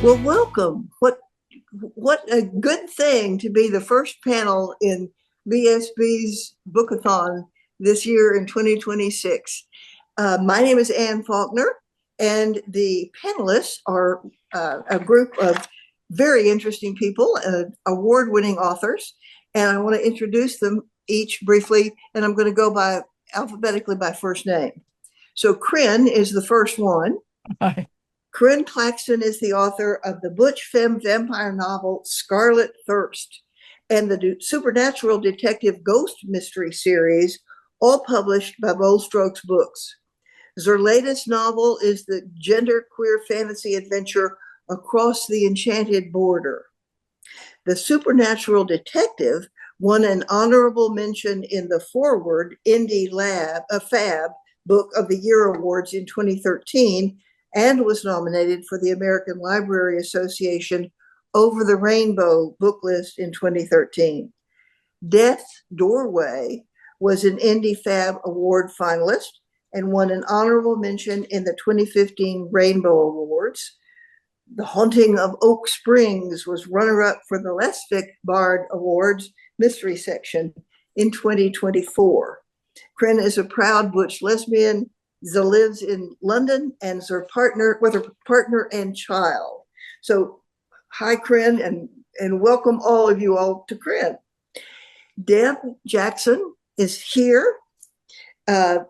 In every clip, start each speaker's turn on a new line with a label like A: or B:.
A: Well, welcome. What a good thing to be the first panel in BSB's Bookathon this year in 2026. My name is Ann Faulkner, and the panelists are a group of very interesting people, award-winning authors, and I want to introduce them each briefly, and I'm going to go by alphabetically by first name. So Crin is the first one.
B: Hi.
A: Crin Claxton is the author of the Butch Femme vampire novel Scarlet Thirst and the supernatural detective ghost mystery series, all published by Bold Strokes Books. Her latest novel is the genderqueer fantasy adventure Across the Enchanted Border. The supernatural detective won an honorable mention in the Forward Indie Fab Book of the Year Awards in 2013 and was nominated for the American Library Association Over the Rainbow book list in 2013. Death's Doorway was an Indie Fab Award finalist and won an honorable mention in the 2015 Rainbow Awards. The Haunting of Oak Springs was runner-up for the Lesfic Bard Awards mystery section in 2024. Crin is a proud butch lesbian that lives in London and is her partner and child. So hi, Crin, and welcome all of you all to Crin. Deb Jackson is here.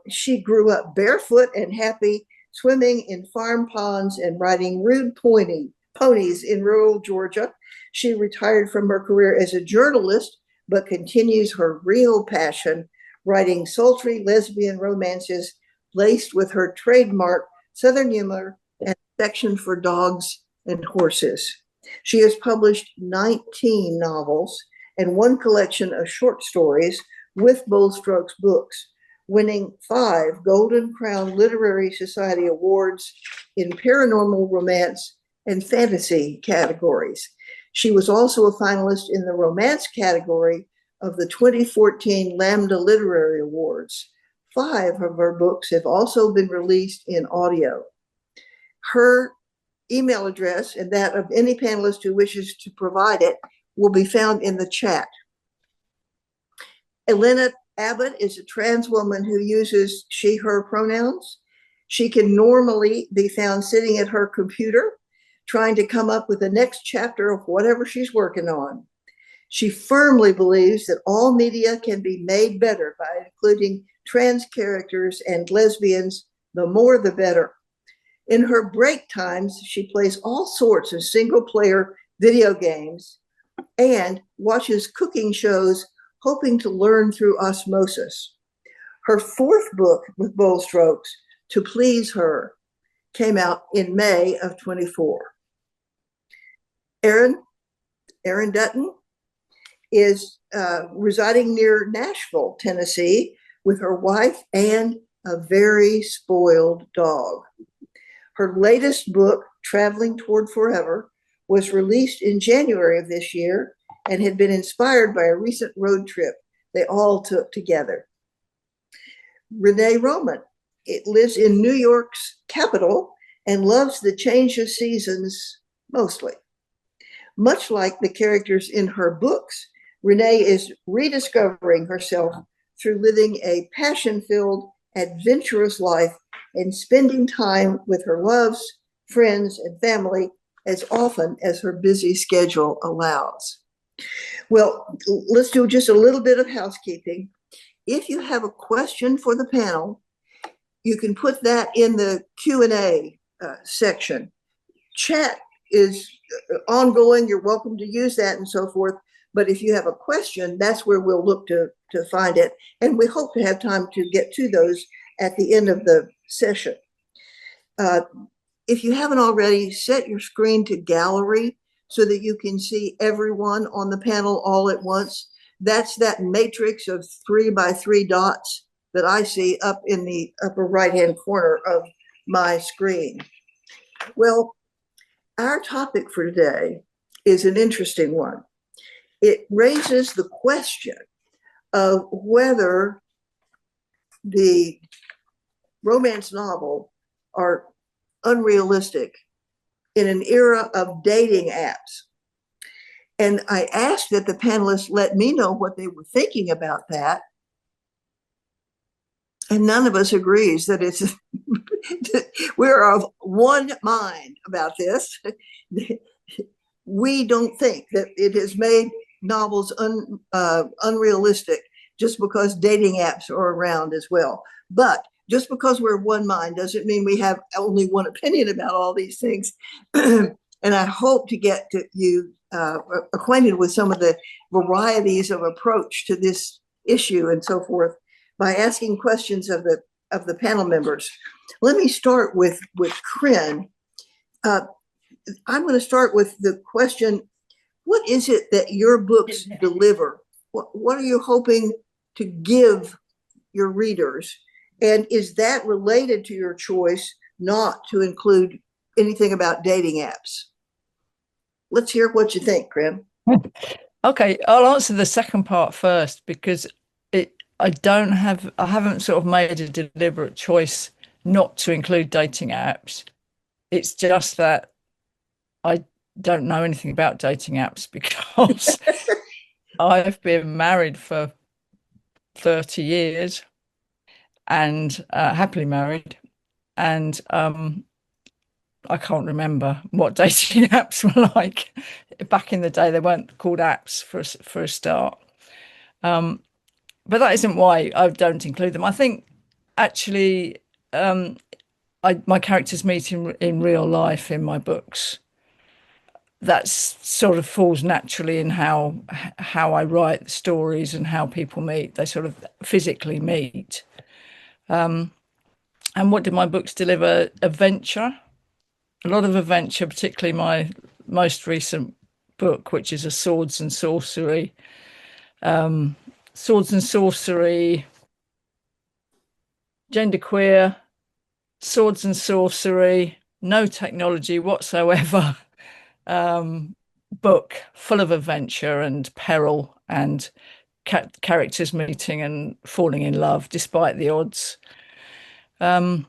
A: She grew up barefoot and happy, swimming in farm ponds and riding rude ponies in rural Georgia. She retired from her career as a journalist, but continues her real passion, writing sultry lesbian romances laced with her trademark Southern humor and affection for dogs and horses. She has published 19 novels and one collection of short stories with Bold Strokes Books, winning 5 Golden Crown Literary Society Awards in paranormal romance and fantasy categories. She was also a finalist in the romance category of the 2014 Lambda Literary Awards. 5 of her books have also been released in audio. Her email address and that of any panelist who wishes to provide it will be found in the chat. Elena Abbott is a trans woman who uses she, her pronouns. She can normally be found sitting at her computer trying to come up with the next chapter of whatever she's working on. She firmly believes that all media can be made better by including trans characters and lesbians, the more the better. In her break times, she plays all sorts of single-player video games and watches cooking shows, hoping to learn through osmosis. Her 4th book with Bold Strokes, To Please Her, came out in May of 24. Erin Dutton is residing near Nashville, Tennessee, with her wife and a very spoiled dog. Her latest book, Traveling Toward Forever, was released in January of this year and had been inspired by a recent road trip they all took together. Renee Roman lives in New York's capital and loves the change of seasons mostly. Much like the characters in her books, Renee is rediscovering herself through living a passion-filled, adventurous life and spending time with her loves, friends, and family as often as her busy schedule allows. Well, let's do just a little bit of housekeeping. If you have a question for the panel, you can put that in the Q&A section. Chat is ongoing. You're welcome to use that and so forth. But if you have a question, that's where we'll look to find it. And we hope to have time to get to those at the end of the session. If you haven't already, set your screen to gallery so that you can see everyone on the panel all at once. That's that matrix of 3 by 3 dots that I see up in the upper right-hand corner of my screen. Well, our topic for today is an interesting one. It raises the question of whether the romance novel are unrealistic in an era of dating apps. And I asked that the panelists let me know what they were thinking about that. And none of us agrees that it's we're of one mind about this. We don't think that it has made novels unrealistic just because dating apps are around as well. But just because we're of one mind doesn't mean we have only one opinion about all these things. And I hope to get to you acquainted with some of the varieties of approach to this issue and so forth by asking questions of the panel members. Let me start with Crin. I'm going to start with the question, what is it that your books deliver? What are you hoping to give your readers? And is that related to your choice not to include anything about dating apps? Let's hear what you think, Crin.
B: Okay, I'll answer the second part first because I haven't sort of made a deliberate choice not to include dating apps. It's just that I don't know anything about dating apps because I've been married for 30 years and happily married, and I can't remember what dating apps were like. Back in the day, they weren't called apps for a start. But that isn't why I don't include them. I think actually my characters meet in real life in my books. That sort of falls naturally in how I write the stories and how people meet. They sort of physically meet. And what do my books deliver? Adventure, a lot of adventure, particularly my most recent book, which is a swords and sorcery, genderqueer, swords and sorcery, no technology whatsoever. Book full of adventure and peril and characters meeting and falling in love despite the odds. And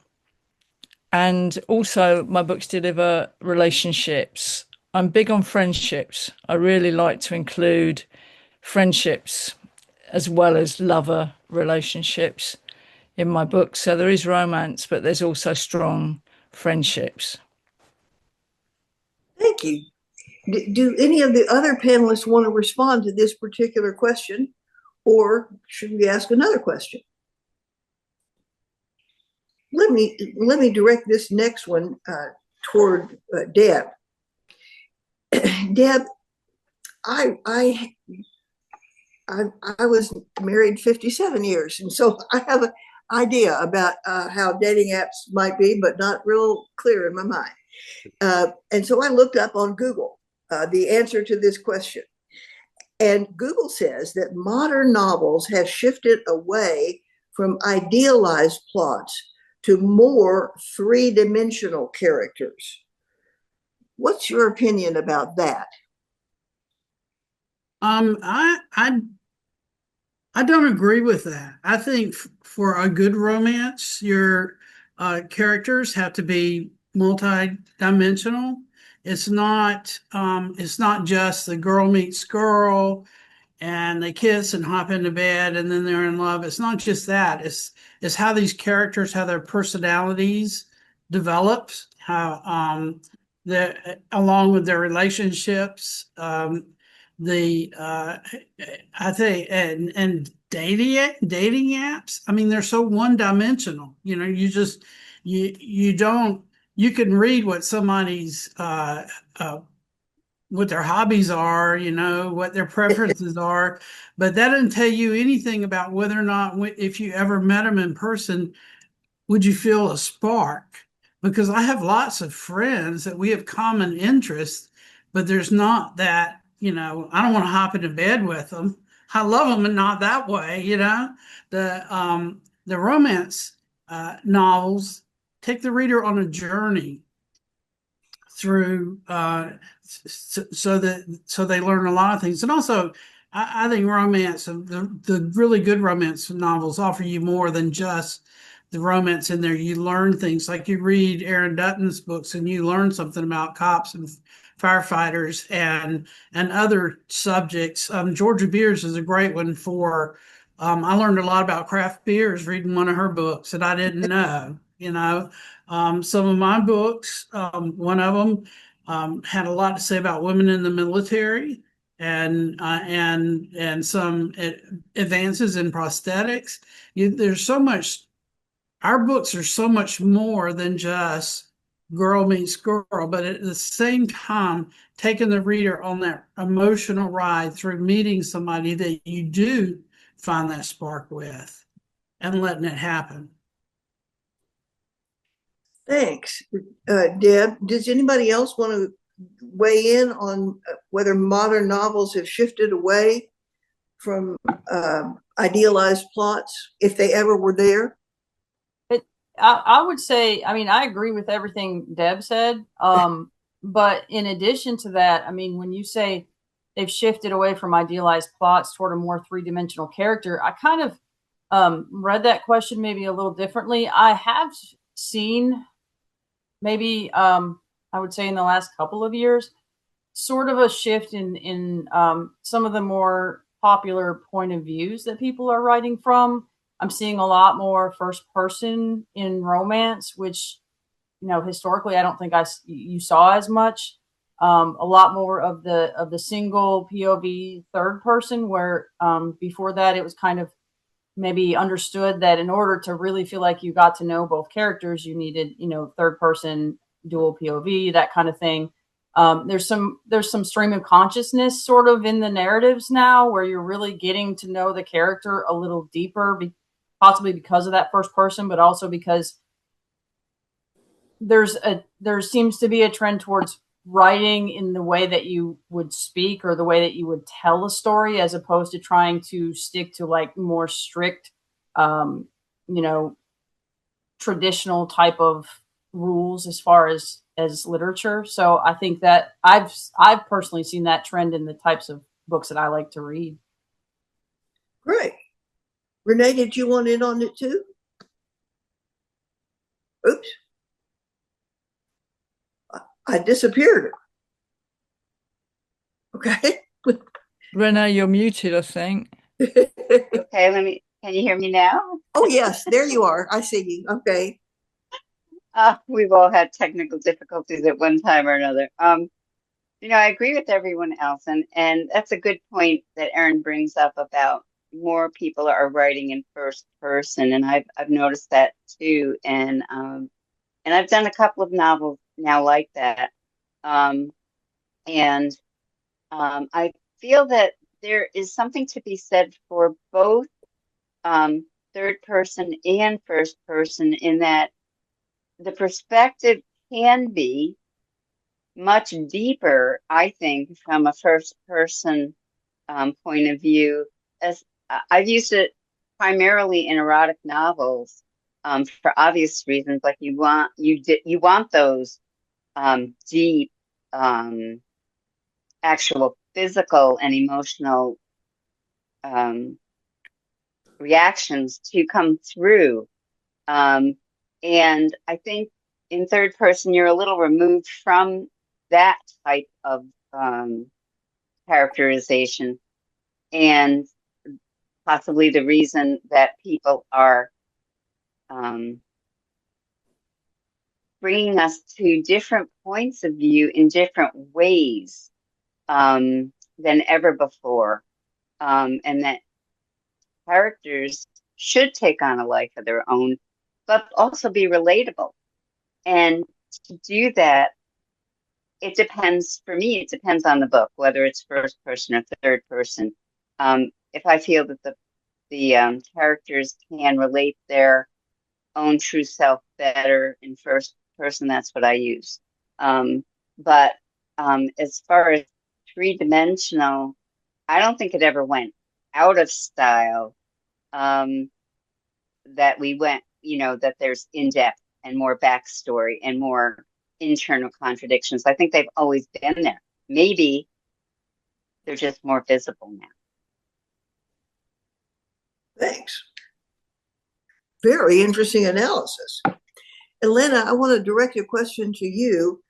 B: also my books deliver relationships. I'm big on friendships. I really like to include friendships as well as lover relationships in my books. So there is romance, but there's also strong friendships.
A: Thank you. Do any of the other panelists want to respond to this particular question, or should we ask another question? Let me direct this next one toward Deb. Deb, I was married 57 years, and so I have an idea about how dating apps might be, but not real clear in my mind. And so I looked up on Google the answer to this question. And Google says that modern novels have shifted away from idealized plots to more three-dimensional characters. What's your opinion about that?
C: I don't agree with that. I think for a good romance, your characters have to be multi-dimensional. It's not just the girl meets girl and they kiss and hop into bed and then they're in love. It's not just that. It's how these characters, how their personalities develop, how along with their relationships. I think and dating apps. I mean, they're so one dimensional. You know, you can read what somebody's what their hobbies are, you know, what their preferences are, but that doesn't tell you anything about whether or not, if you ever met them in person, would you feel a spark? Because I have lots of friends that we have common interests, but there's not that, you know, I don't want to hop into bed with them. I love them and not that way, you know. The romance novels take the reader on a journey through so they learn a lot of things. And also I think romance, the really good romance novels offer you more than just the romance in there, you learn things. Like you read Erin Dutton's books and you learn something about cops and firefighters and other subjects. Georgia Beers is a great one for. I learned a lot about craft beers reading one of her books that I didn't know. Some of my books, one of them had a lot to say about women in the military and some advances in prosthetics. There's so much. Our books are so much more than just girl meets girl, but at the same time, taking the reader on that emotional ride through meeting somebody that you do find that spark with and letting it happen.
A: Thanks. Deb, does anybody else want to weigh in on whether modern novels have shifted away from idealized plots, if they ever were there?
D: I would say, I mean, I agree with everything Deb said. But in addition to that, I mean, when you say they've shifted away from idealized plots toward a more three-dimensional character, I kind of read that question maybe a little differently. I have seen maybe, I would say in the last couple of years, sort of a shift in some of the more popular point of views that people are writing from. I'm seeing a lot more first person in romance, which, historically, I don't think you saw as much. A lot more of the single POV third person, where before that it was kind of maybe understood that in order to really feel like you got to know both characters, you needed, third person dual POV, that kind of thing. There's some stream of consciousness sort of in the narratives now where you're really getting to know the character a little deeper, possibly because of that first person, but also because there seems to be a trend towards writing in the way that you would speak or the way that you would tell a story, as opposed to trying to stick to like more strict, traditional type of rules as far as literature. So I think that I've personally seen that trend in the types of books that I like to read.
A: Great. Renee, did you want in on it too? Oops. I disappeared. Okay.
B: Renee, you're muted, I think.
E: Okay, can you hear me now?
A: Oh, yes, there you are. I see you. Okay.
E: We've all had technical difficulties at one time or another. I agree with everyone else, and that's a good point that Erin brings up about more people are writing in first person, and I've noticed that too, and I've done a couple of novels now like that, and I feel that there is something to be said for both third person and first person, in that the perspective can be much deeper, I think, from a first person point of view. As I've used it primarily in erotic novels for obvious reasons, like you want those deep actual physical and emotional reactions to come through. And I think in third person, you're a little removed from that type of characterization, and possibly the reason that people are bringing us to different points of view in different ways than ever before, and that characters should take on a life of their own, but also be relatable. And to do that, it depends on the book, whether it's first person or third person. If I feel that the characters can relate their own true self better in first person, that's what I use. But as far as three-dimensional, I don't think it ever went out of style. That we went, that there's in-depth and more backstory and more internal contradictions. I think they've always been there. Maybe they're just more visible now.
A: Thanks. very interesting analysis. Elena, I want to direct a question to you.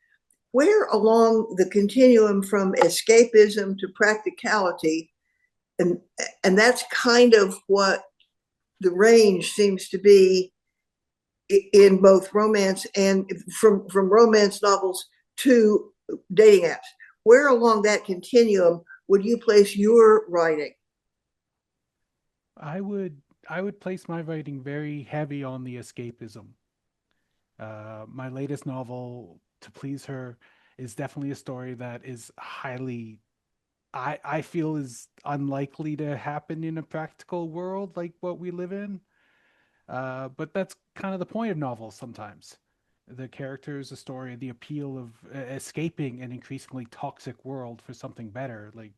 A: Where along the continuum from escapism to practicality, and that's kind of what the range seems to be in both romance and from romance novels to dating apps, where along that continuum would you place your writing?
F: I would place my writing very heavy on the escapism. My latest novel, To Please Her, is definitely a story that is highly, I feel, is unlikely to happen in a practical world like what we live in. But that's kind of the point of novels sometimes. The characters, the story, the appeal of escaping an increasingly toxic world for something better. Like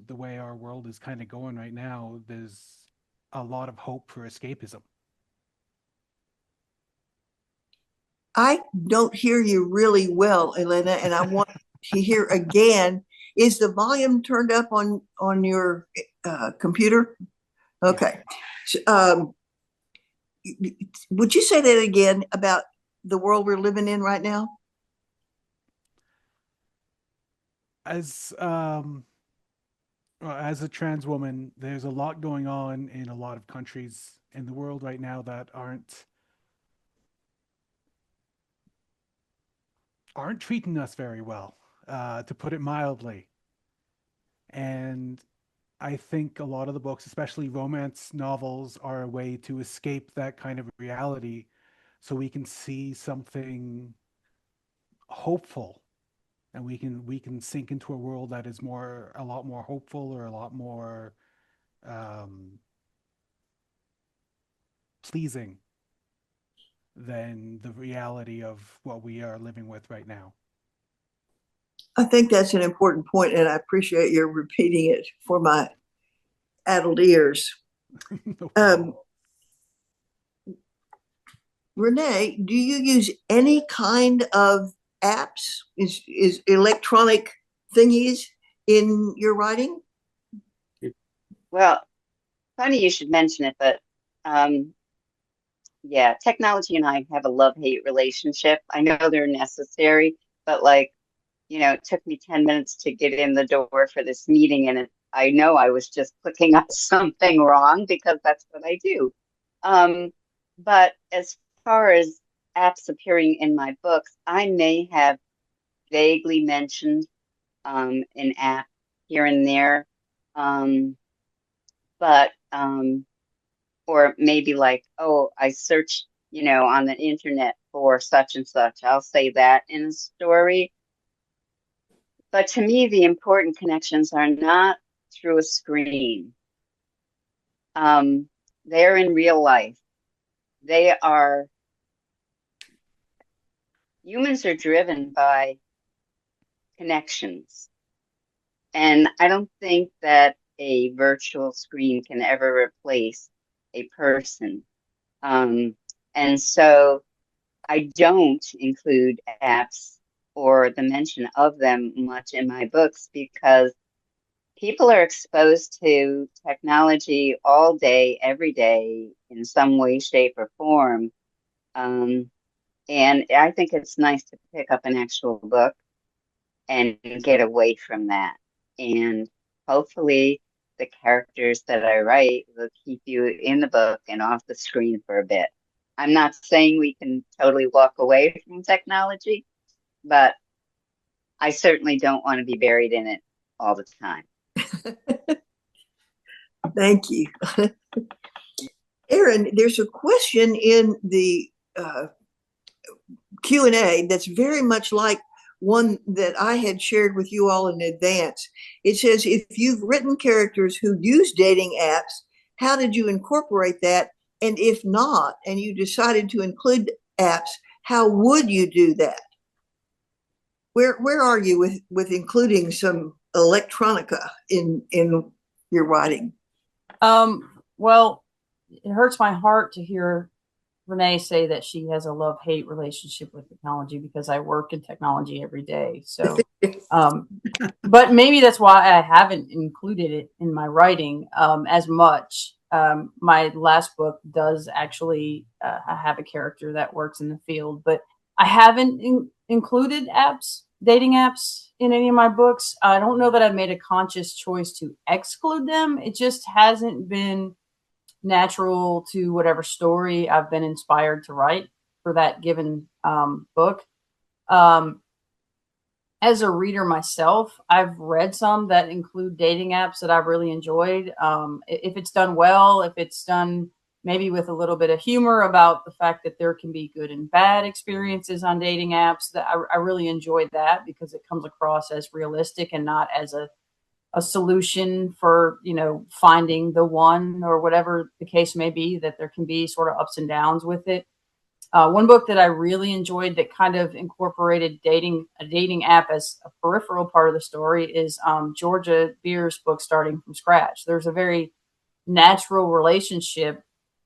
F: the way our world is kind of going right now, there's a lot of hope for escapism.
A: I don't hear you really well, Elena, and I want to hear again. Is the volume turned up on your computer? Okay. So, would you say that again about the world we're living in right now?
F: As a trans woman, there's a lot going on in a lot of countries in the world right now that aren't treating us very well, to put it mildly. And I think a lot of the books, especially romance novels, are a way to escape that kind of reality so we can see something hopeful, and we can sink into a world that is a lot more hopeful, or a lot more pleasing than the reality of what we are living with right now.
A: I think that's an important point, and I appreciate your repeating it for my adult ears.
F: No
A: Renee, do you use any kind of apps? Is electronic thingies in your writing?
E: Well, funny you should mention it, but yeah, technology and I have a love-hate relationship. I know they're necessary, but like, it took me 10 minutes to get in the door for this meeting, and I know I was just clicking on something wrong because that's what I do. But as far as apps appearing in my books, I may have vaguely mentioned an app here and there, but or maybe like, oh, I searched, on the internet for such and such. I'll say that in a story. But to me, the important connections are not through a screen. They're in real life. Humans are driven by connections. And I don't think that a virtual screen can ever replace a person. And so I don't include apps or the mention of them much in my books because people are exposed to technology all day, every day, in some way, shape, or form. And I think it's nice to pick up an actual book and get away from that. And hopefully the characters that I write will keep you in the book and off the screen for a bit. I'm not saying we can totally walk away from technology, but I certainly don't want to be buried in it all the time.
A: Thank you. Erin, there's a question in the Q&A that's very much like one that I had shared with you all in advance. It says, if you've written characters who use dating apps, how did you incorporate that? And if not, and you decided to include apps, how would you do that? Where are you with including some electronica in your writing?
D: Well, it hurts my heart to hear Renee say that she has a love-hate relationship with technology because I work in technology every day. So, but maybe that's why I haven't included it in my writing as much. my last book does actually have a character that works in the field, but I haven't included dating apps in any of my books. I don't know that I've made a conscious choice to exclude them. It just hasn't been natural to whatever story I've been inspired to write for that given book. As a reader myself, I've read some that include dating apps that I've really enjoyed. If it's done well, if it's done maybe with a little bit of humor about the fact that there can be good and bad experiences on dating apps, that I really enjoyed that because it comes across as realistic and not as a solution for, finding the one or whatever the case may be, that there can be sort of ups and downs with it. One book that I really enjoyed that kind of incorporated a dating app as a peripheral part of the story is Georgia Beer's book, Starting from Scratch. There's a very natural relationship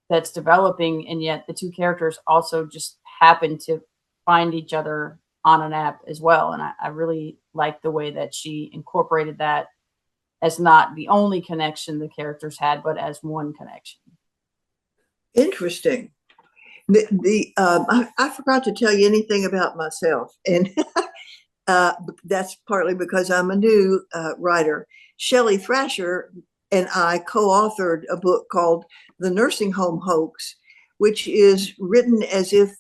D: that's developing, and yet the two characters also just happen to find each other on an app as well. And I really like the way that she incorporated that as not the only connection the characters had, but as one connection.
A: Interesting. I forgot to tell you anything about myself, and that's partly because I'm a new writer. Shelley Thrasher and I co-authored a book called The Nursing Home Hoax, which is written as if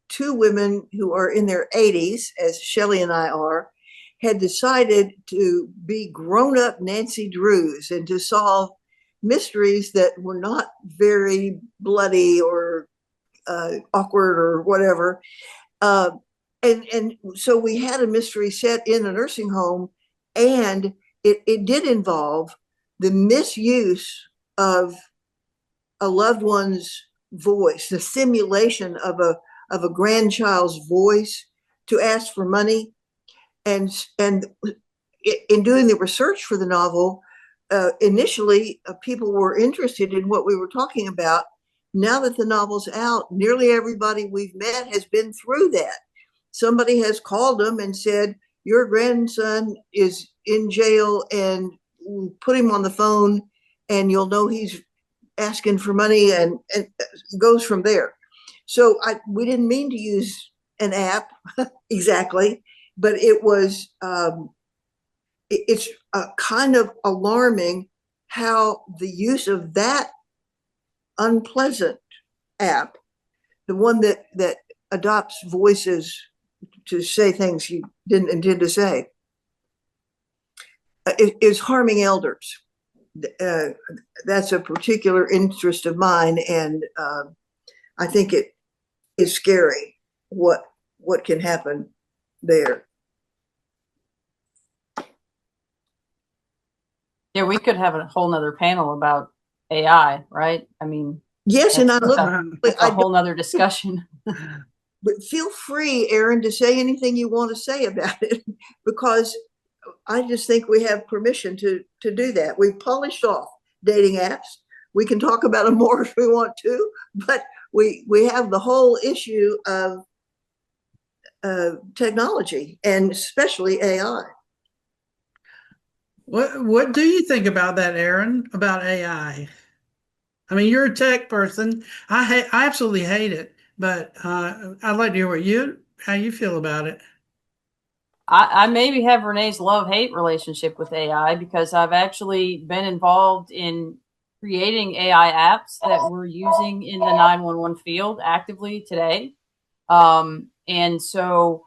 A: two women who are in their 80s, as Shelley and I are, had decided to be grown-up Nancy Drews and to solve mysteries that were not very bloody or awkward or whatever. And so we had a mystery set in a nursing home, and it did involve the misuse of a loved one's voice, the simulation of a grandchild's voice to ask for money. And in doing the research for the novel, initially people were interested in what we were talking about. Now that the novel's out, nearly everybody we've met has been through that. Somebody has called them and said, your grandson is in jail, and put him on the phone and you'll know he's asking for money, and goes from there. So we didn't mean to use an app exactly, but it was, it's kind of alarming how the use of that unpleasant app, the one that adopts voices to say things you didn't intend to say, is harming elders. That's a particular interest of mine, and I think it is scary what can happen there.
D: Yeah, we could have a whole nother panel about AI, right? I mean,
A: yes, and
D: that's a whole nother discussion.
A: But feel free, Erin, to say anything you want to say about it, because I just think we have permission to do that. We've polished off dating apps. We can talk about them more if we want to, but we have the whole issue of technology, and especially AI.
C: What do you think about that, Erin, about AI? I mean, you're a tech person. I absolutely hate it, but I'd like to hear how you feel about it.
D: I maybe have Renee's love-hate relationship with AI, because I've actually been involved in creating AI apps that we're using in the 911 field actively today. And so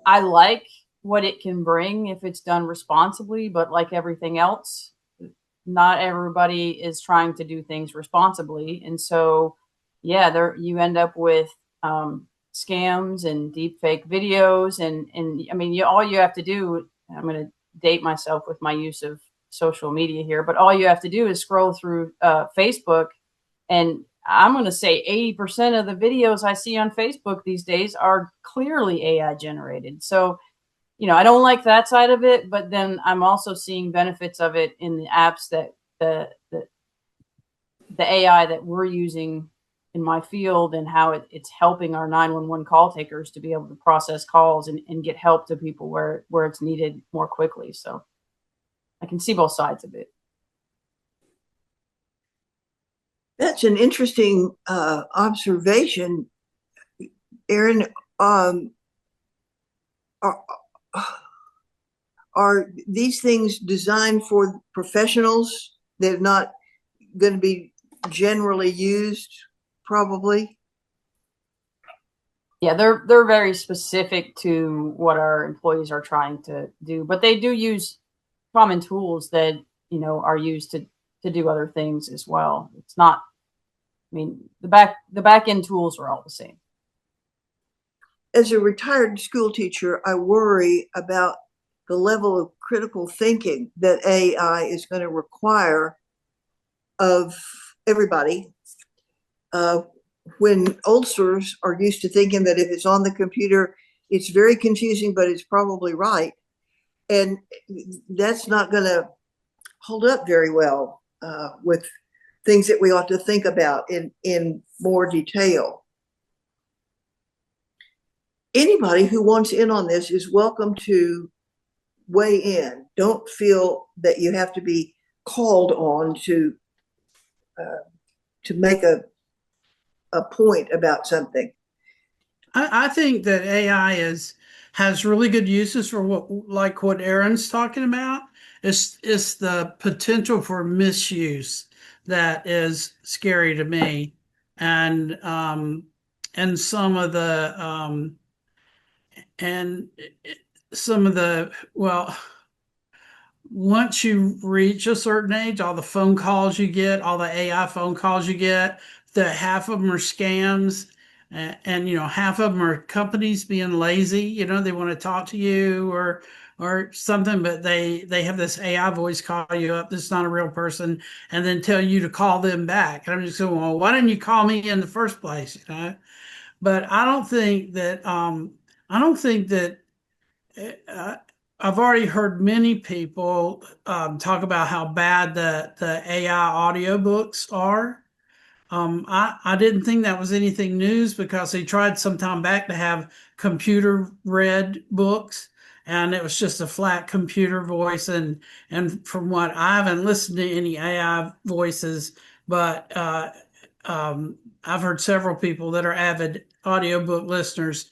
D: I like what it can bring if it's done responsibly, but like everything else, not everybody is trying to do things responsibly. And so, yeah, you end up with scams and deep fake videos. And I mean, all you have to do, I'm going to date myself with my use of social media here, but all you have to do is scroll through Facebook, and I'm going to say 80% of the videos I see on Facebook these days are clearly AI generated. So, I don't like that side of it, but then I'm also seeing benefits of it in the apps that the AI that we're using in my field, and how it's helping our 911 call takers to be able to process calls and get help to people where it's needed more quickly. So I can see both sides of it.
A: That's an interesting observation, Erin. Are, are these things designed for professionals? They're not going to be generally used, probably.
D: Yeah, they're very specific to what our employees are trying to do, but they do use common tools that, you know, are used to do other things as well. It's not, I mean, the back end tools are all the same.
A: As a retired school teacher, I worry about the level of critical thinking that AI is going to require of everybody. When oldsters are used to thinking that if it's on the computer, it's very confusing, but it's probably right. And that's not going to hold up very well with things that we ought to think about in more detail. Anybody who wants in on this is welcome to weigh in. Don't feel that you have to be called on to make a point about something.
C: I think that AI has really good uses for what Erin's talking about. It's the potential for misuse that is scary to me, and some of the well, once you reach a certain age, all the phone calls you get, all the AI phone calls you get, that half of them are scams. And you know, half of them are companies being lazy. You know, they want to talk to you or something, but they have this AI voice call you up. This is not a real person, and then tell you to call them back. And I'm just going, well, why didn't you call me in the first place? You know, but I don't think that I've already heard many people talk about how bad the AI audiobooks are. I didn't think that was anything news because they tried some time back to have computer read books, and it was just a flat computer voice. And from what I haven't listened to any AI voices, but I've heard several people that are avid audiobook listeners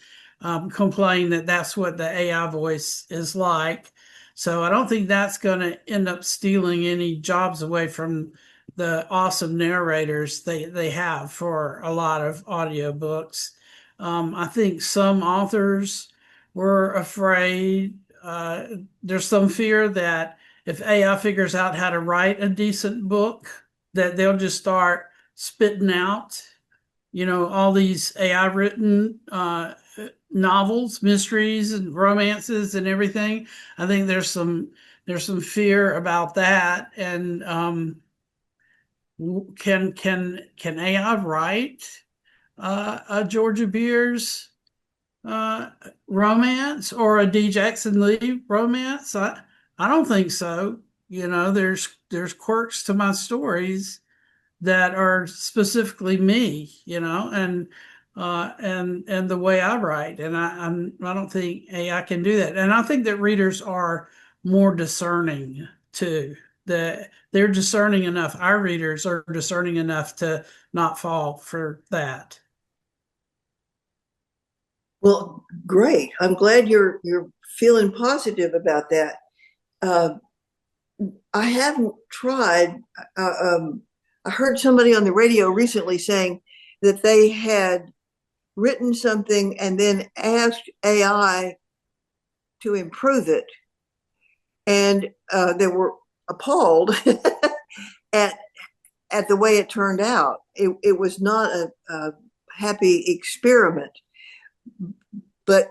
C: complain that that's what the AI voice is like. So I don't think that's going to end up stealing any jobs away from the awesome narrators they have for a lot of audiobooks. I think some authors were afraid. There's some fear that if AI figures out how to write a decent book, that they'll just start spitting out, you know, all these AI written novels, mysteries, and romances and everything. I think there's some fear about that. And can AI write a Georgia Beers romance or a D. Jackson Leigh romance? I don't think so. You know, there's quirks to my stories that are specifically me, you know, and the way I write, and I don't think AI can do that. And I think that readers are more discerning too. That they're discerning enough. Our readers are discerning enough to not fall for that.
A: Well, great. I'm glad you're feeling positive about that. I haven't tried. I heard somebody on the radio recently saying that they had written something and then asked AI to improve it, and they were appalled at the way it turned out. It was not a happy experiment, but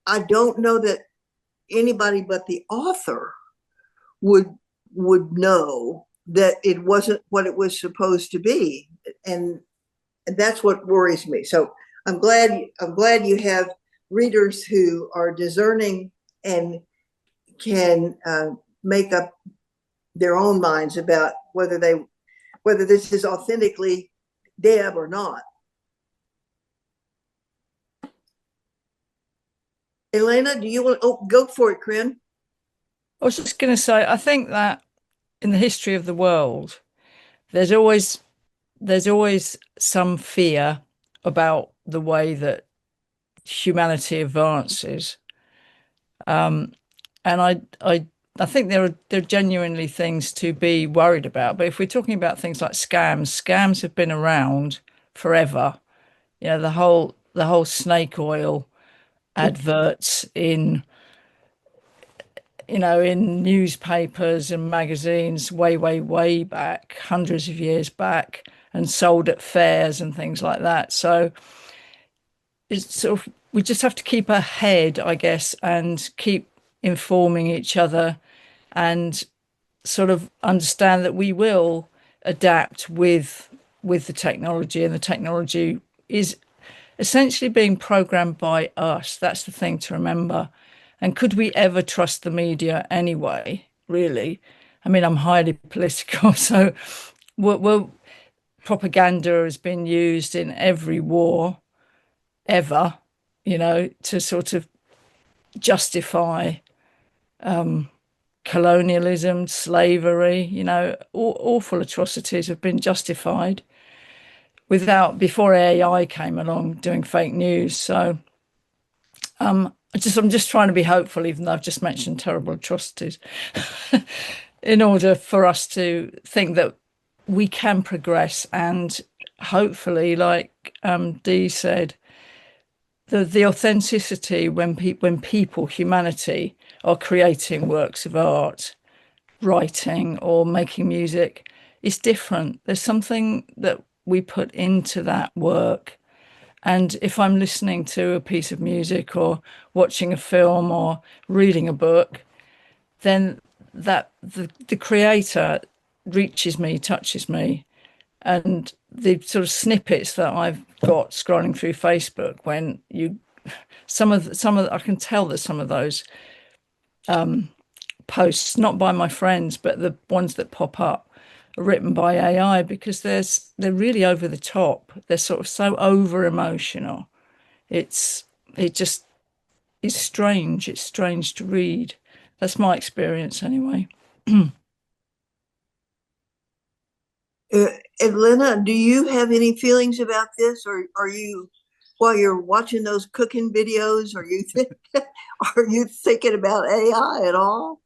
A: I don't know that anybody but the author would know that it wasn't what it was supposed to be, and that's what worries me. So I'm glad you have readers who are discerning and can make up their own minds about whether this is authentically Deb or not. Elena, do you want? Oh, go for it, Crin.
B: I was just going to say, I think that in the history of the world, there's always there's always some fear about the way that humanity advances. And I think there are genuinely things to be worried about. But if we're talking about things like scams have been around forever. You know, the whole snake oil adverts in, you know, in newspapers and magazines way back, hundreds of years back, and sold at fairs and things like that. So it's sort of, we just have to keep ahead, I guess, and keep informing each other and sort of understand that we will adapt with the technology, and the technology is essentially being programmed by us. That's the thing to remember. And could we ever trust the media anyway, really? I mean, I'm highly political, so propaganda has been used in every war ever, you know, to sort of justify colonialism, slavery, you know, awful atrocities have been justified before AI came along doing fake news. So I'm just trying to be hopeful, even though I've just mentioned terrible atrocities, in order for us to think that we can progress and hopefully, like Dee said, the authenticity when people, humanity, are creating works of art, writing or making music is different. There's something that we put into that work. And if I'm listening to a piece of music or watching a film or reading a book, then that the creator reaches me, touches me. And the sort of snippets that I've got scrolling through Facebook, when I can tell that some of those posts, not by my friends, but the ones that pop up, are written by AI, because they're really over the top. They're sort of so over emotional. It just is strange. It's strange to read. That's my experience anyway.
A: Elena, do you have any feelings about this, or are you, while you're watching those cooking videos, are you thinking about AI at all?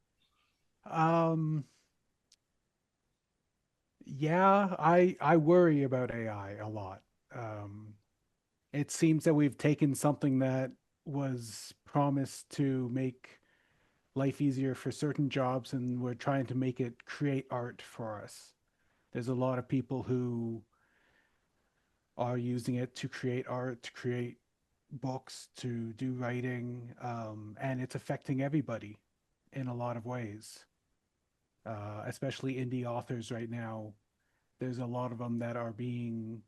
F: Yeah, I worry about AI a lot. Um, it seems that we've taken something that was promised to make life easier for certain jobs, and we're trying to make it create art for us. There's a lot of people who are using it to create art, to create books, to do writing, and it's affecting everybody in a lot of ways. Especially indie authors right now. There's a lot of them that are being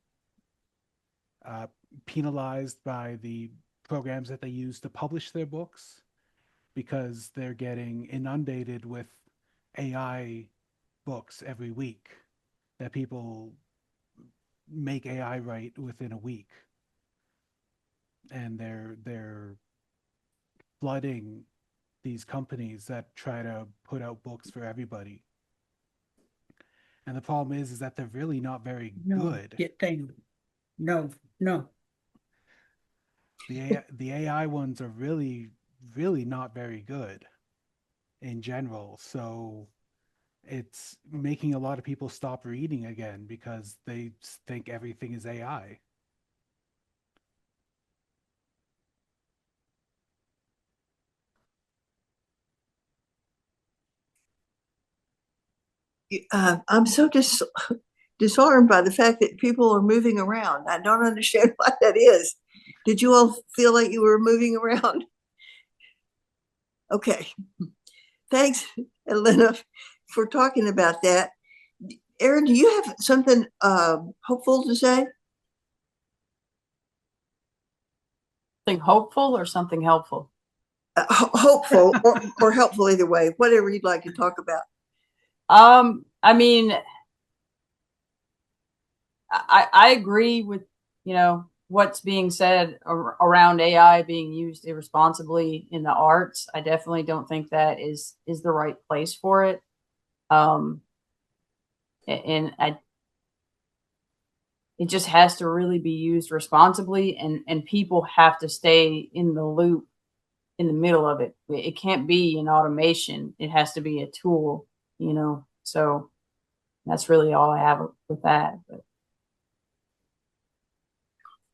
F: uh, penalized by the programs that they use to publish their books, because they're getting inundated with AI books every week that people make AI write within a week, and they're flooding these companies that try to put out books for everybody. And the problem is that they're really not very good.
G: No, no.
F: The AI ones are really not very good in general. So it's making a lot of people stop reading again because they think everything is AI.
A: I'm so disarmed by the fact that people are moving around. I don't understand why that is. Did you all feel like you were moving around? Okay. Thanks, Elena, for talking about that. Erin, do you have something hopeful to say?
D: Something hopeful or something helpful?
A: Hopeful or helpful, either way, whatever you'd like to talk about.
D: I mean, I agree with, you know, what's being said around AI being used irresponsibly in the arts. I definitely don't think that is the right place for it. And it just has to really be used responsibly, and people have to stay in the loop in the middle of it. It can't be an automation. It has to be a tool, you know. So that's really all I have with that. But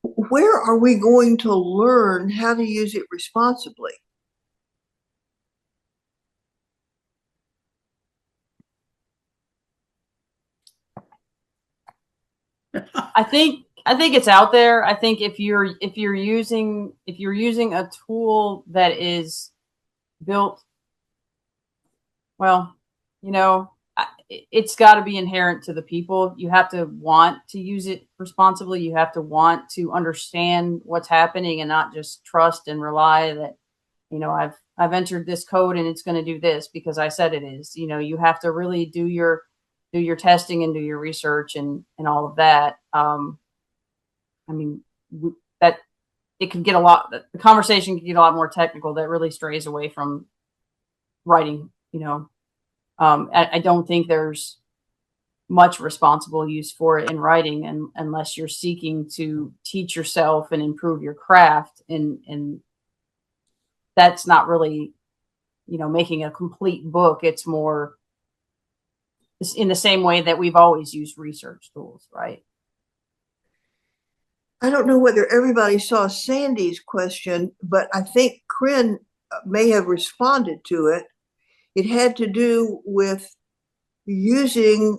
A: where are we going to learn how to use it responsibly?
D: I think it's out there. I think if you're using a tool that is built, well, you know, it's got to be inherent to the people. You have to want to use it responsibly. You have to want to understand what's happening and not just trust and rely that, you know, I've entered this code and it's going to do this because I said it is. You know, you have to really do your testing and do your research and all of that. I mean, that it can get the conversation can get a lot more technical. That really strays away from writing, you know. I don't think there's much responsible use for it in writing, and unless you're seeking to teach yourself and improve your craft, and that's not really, you know, making a complete book. It's more in the same way that we've always used research tools, right?
A: I don't know whether everybody saw Sandy's question, but I think Crin may have responded to it. It had to do with using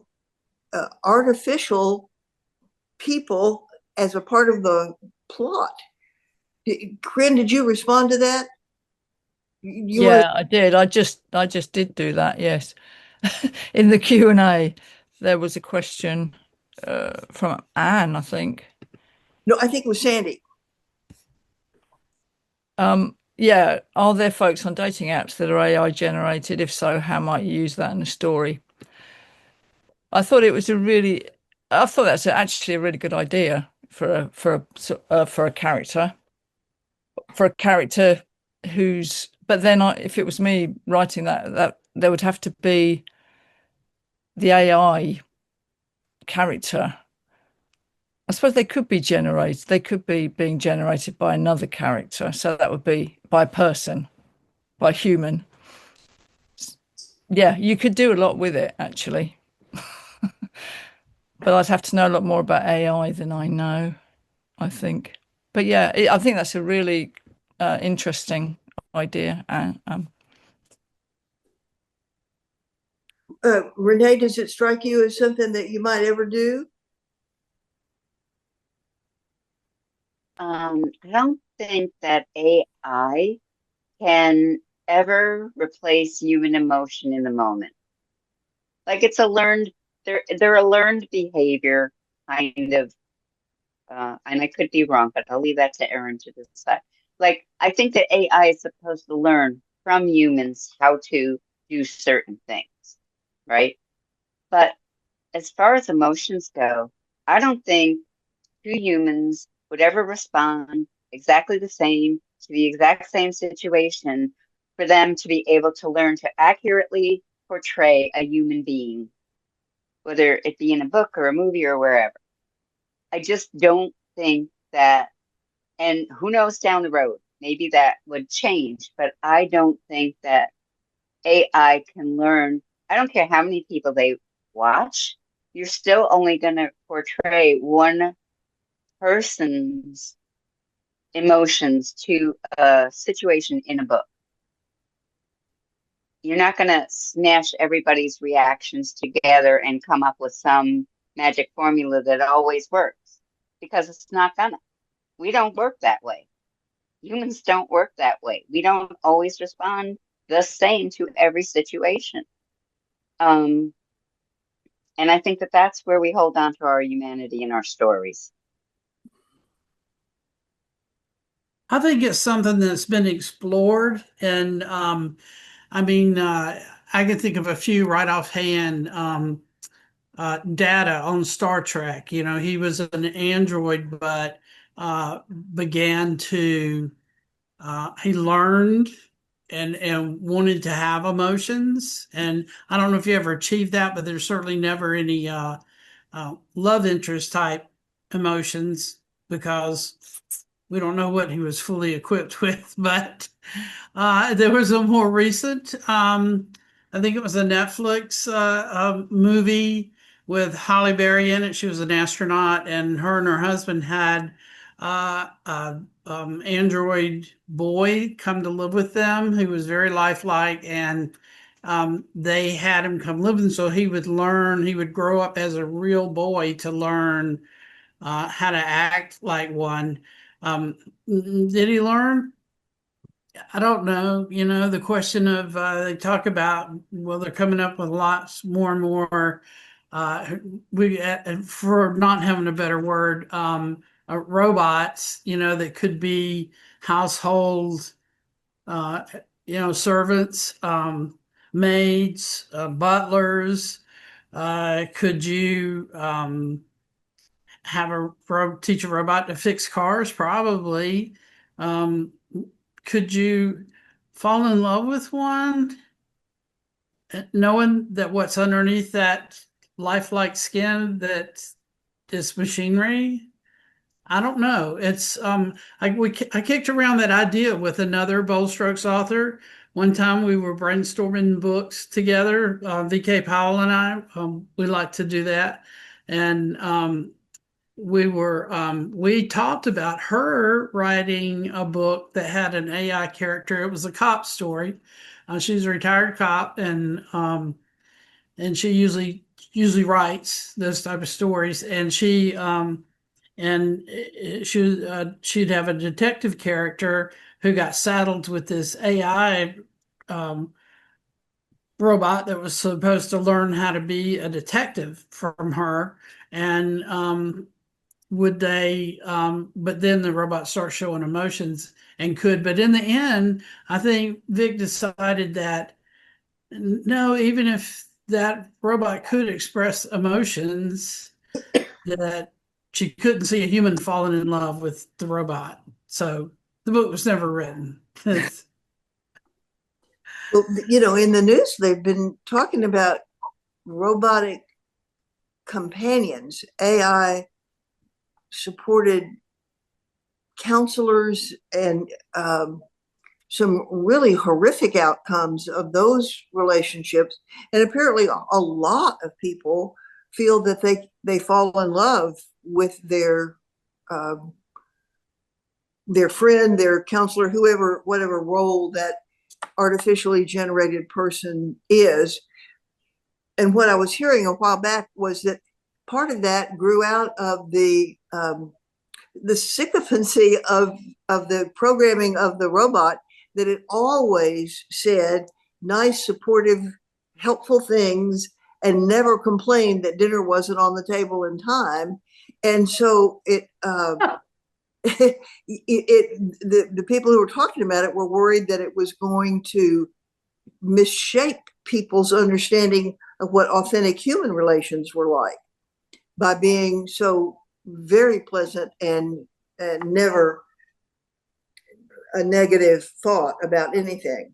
A: artificial people as a part of the plot. Crin, did you respond to that?
B: I did. I just did do that. Yes, in the Q&A, there was a question from Anne, I think.
A: No, I think it was Sandy.
B: Yeah, are there folks on dating apps that are AI generated? If so, how might you use that in a story? I thought that's actually a really good idea for a character. For a character who's, but then if it was me writing that there would have to be the AI character. I suppose they could be generated. They could be being generated by another character. So that would be by a person, by a human. Yeah, you could do a lot with it, actually. But I'd have to know a lot more about AI than I know, I think. But yeah, I think that's a really interesting idea.
A: Renee, does it strike you as something that you might ever do?
E: I don't think that AI can ever replace human emotion in the moment. Like it's a learned, they're a learned behavior kind of, and I could be wrong, but I'll leave that to Erin to decide. Like I think that AI is supposed to learn from humans how to do certain things, right? But as far as emotions go, I don't think two humans would ever respond exactly the same to the exact same situation for them to be able to learn to accurately portray a human being, whether it be in a book or a movie or wherever. I just don't think that, and who knows down the road, maybe that would change, but I don't think that AI can learn. I don't care how many people they watch, you're still only going to portray one person's emotions to a situation in a book. You're not going to smash everybody's reactions together and come up with some magic formula that always works, because it's not gonna. We don't work that way. Humans don't work that way. We don't always respond the same to every situation. And I think that that's where we hold on to our humanity in our stories.
C: I think it's something that's been explored, and I mean, I can think of a few right offhand. Data on Star Trek. You know, he was an android, but began to he learned and wanted to have emotions. And I don't know if you ever achieved that, but there's certainly never any love interest type emotions because we don't know what he was fully equipped with. But there was a more recent, I think it was a Netflix movie with Halle Berry in it. She was an astronaut, and her husband had android boy come to live with them who was very lifelike, and they had him come live with them so he would grow up as a real boy to learn how to act like one. Did he learn? I don't know. You know, the question of they talk about, well, they're coming up with lots more and more. For not having a better word, robots. You know, that could be household, servants, maids, butlers. Could you teach a robot to fix cars? Probably. Could you fall in love with one, knowing that what's underneath that lifelike skin that is machinery? I don't know. It's I kicked around that idea with another Bold Strokes author. One time we were brainstorming books together. VK Powell and I, we like to do that, and we talked about her writing a book that had an AI character. It was a cop story. She's a retired cop, and she usually writes those type of stories. And she'd have a detective character who got saddled with this AI robot that was supposed to learn how to be a detective from her. And but then the robot starts showing emotions but in the end, I think Vic decided that no, even if that robot could express emotions, that she couldn't see a human falling in love with the robot. So the book was never written.
A: Well, you know, in the news, they've been talking about robotic companions, AI supported counselors, and some really horrific outcomes of those relationships. And apparently a lot of people feel that they fall in love with their friend, their counselor, whoever, whatever role that artificially generated person is. And what I was hearing a while back was that part of that grew out of the sycophancy of the programming of the robot, that it always said nice, supportive, helpful things and never complained that dinner wasn't on the table in time. And so the people who were talking about it were worried that it was going to misshape people's understanding of what authentic human relations were like by being so very pleasant and never a negative thought about anything.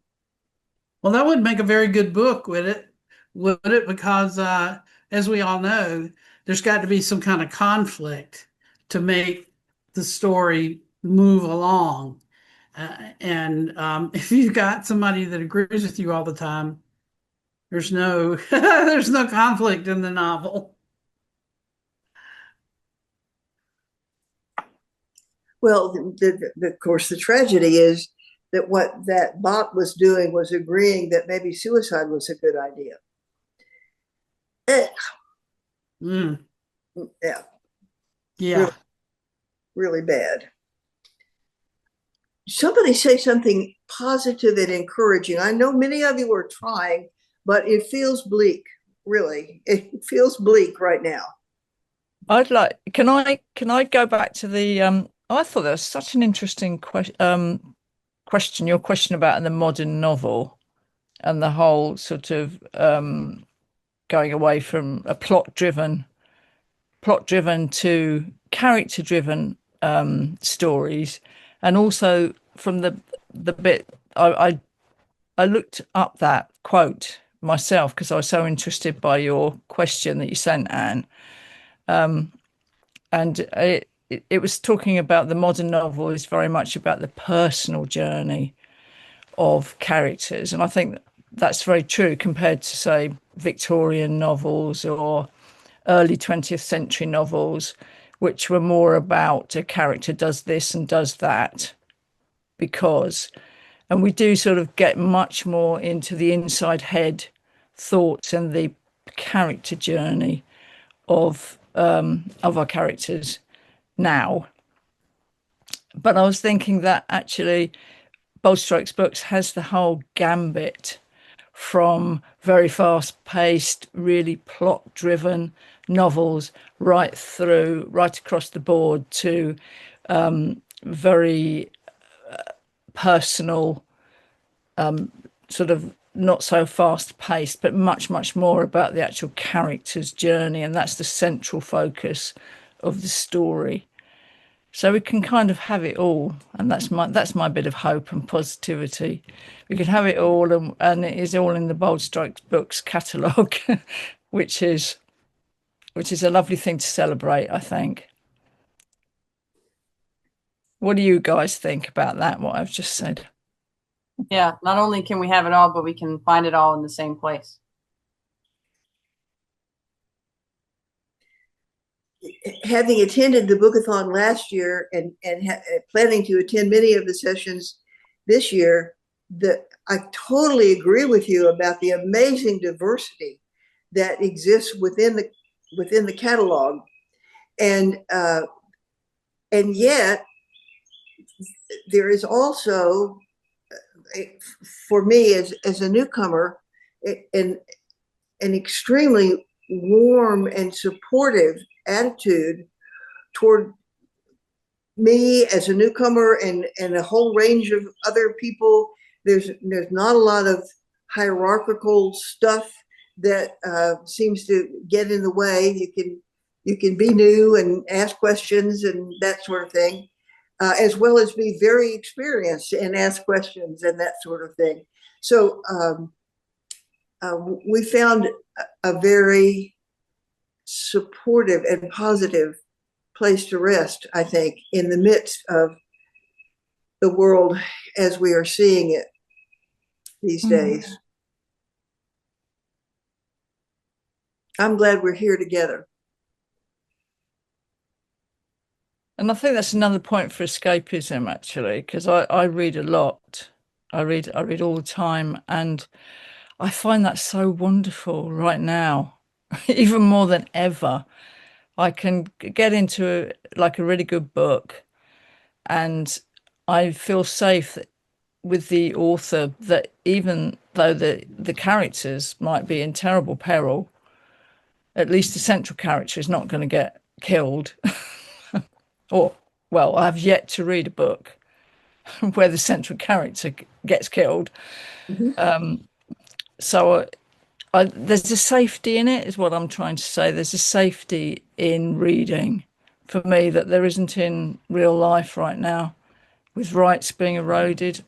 C: Well, that would make a very good book, would it? Because as we all know, there's got to be some kind of conflict to make the story move along. And if you've got somebody that agrees with you all the time, there's no there's no conflict in the novel.
A: Well, of course, the tragedy is that what that bot was doing was agreeing that maybe suicide was a good idea. Yeah.
C: Yeah.
A: Really bad. Somebody say something positive and encouraging. I know many of you are trying, but it feels bleak. Really, it feels bleak right now.
B: Can I go back to the I thought that was such an interesting question, your question about the modern novel and the whole sort of going away from a plot driven to character driven stories, and also from the bit I looked up that quote myself because I was so interested by your question that you sent, Anne. and it was talking about the modern novel is very much about the personal journey of characters, and I think that's very true compared to, say, Victorian novels or early 20th century novels, which were more about a character does this and does that because, and we do sort of get much more into the inside head thoughts and the character journey of our characters now. But I was thinking that actually Bold Strokes Books has the whole gambit from very fast-paced, really plot-driven novels right across the board to very personal, sort of not so fast-paced, but much more about the actual character's journey, and that's the central focus of the story. So we can kind of have it all, and that's my bit of hope and positivity. We can have it all, and it is all in the Bold Strokes Books catalogue, which is a lovely thing to celebrate, I think. What do you guys think about that, what I've just said?
D: Yeah, not only can we have it all, but we can find it all in the same place.
A: Having attended the bookathon last year and planning to attend many of the sessions this year, I totally agree with you about the amazing diversity that exists within the catalog, and yet there is also, for me as a newcomer, an extremely warm and supportive attitude toward me as a newcomer and a whole range of other people. There's not a lot of hierarchical stuff that seems to get in the way. You can be new and ask questions and that sort of thing, as well as be very experienced and ask questions and that sort of thing. So we found a very supportive and positive place to rest, I think, in the midst of the world as we are seeing it these days. I'm glad we're here together.
B: And I think that's another point for escapism, actually, because I read a lot. I read all the time, and I find that so wonderful right now, even more than ever. I can get into like a really good book, and I feel safe with the author that even though the characters might be in terrible peril, at least the central character is not going to get killed. Or, well, I've yet to read a book where the central character gets killed. So there's a safety in it, is what I'm trying to say. There's a safety in reading for me that there isn't in real life right now, with rights being eroded,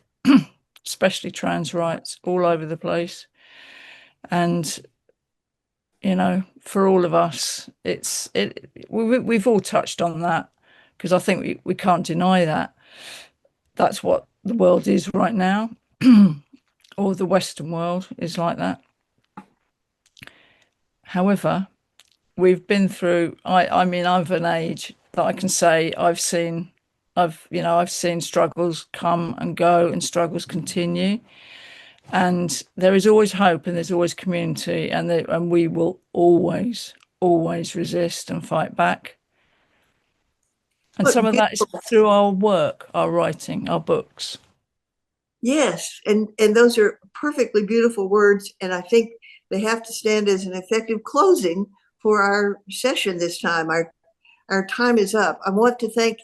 B: especially trans rights all over the place. And, you know, for all of us, we've all touched on that, because I think we can't deny that. That's what the world is right now, or the Western world is like that. However, we've been through, I mean, I'm of an age that I can say I've seen struggles come and go, and struggles continue. And there is always hope, and there's always community, and we will always resist and fight back. And some of that is through our work, our writing, our books.
A: Yes, and those are perfectly beautiful words, and I think they have to stand as an effective closing for our session this time. Our time is up. I want to thank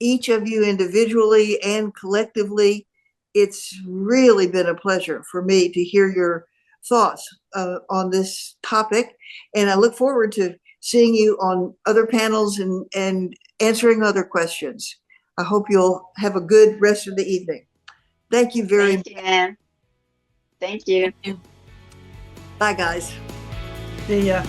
A: each of you individually and collectively. It's really been a pleasure for me to hear your thoughts on this topic, and I look forward to seeing you on other panels and answering other questions. I hope you'll have a good rest of the evening. Thank you very much.
E: Thank you.
A: Bye, guys.
G: See ya.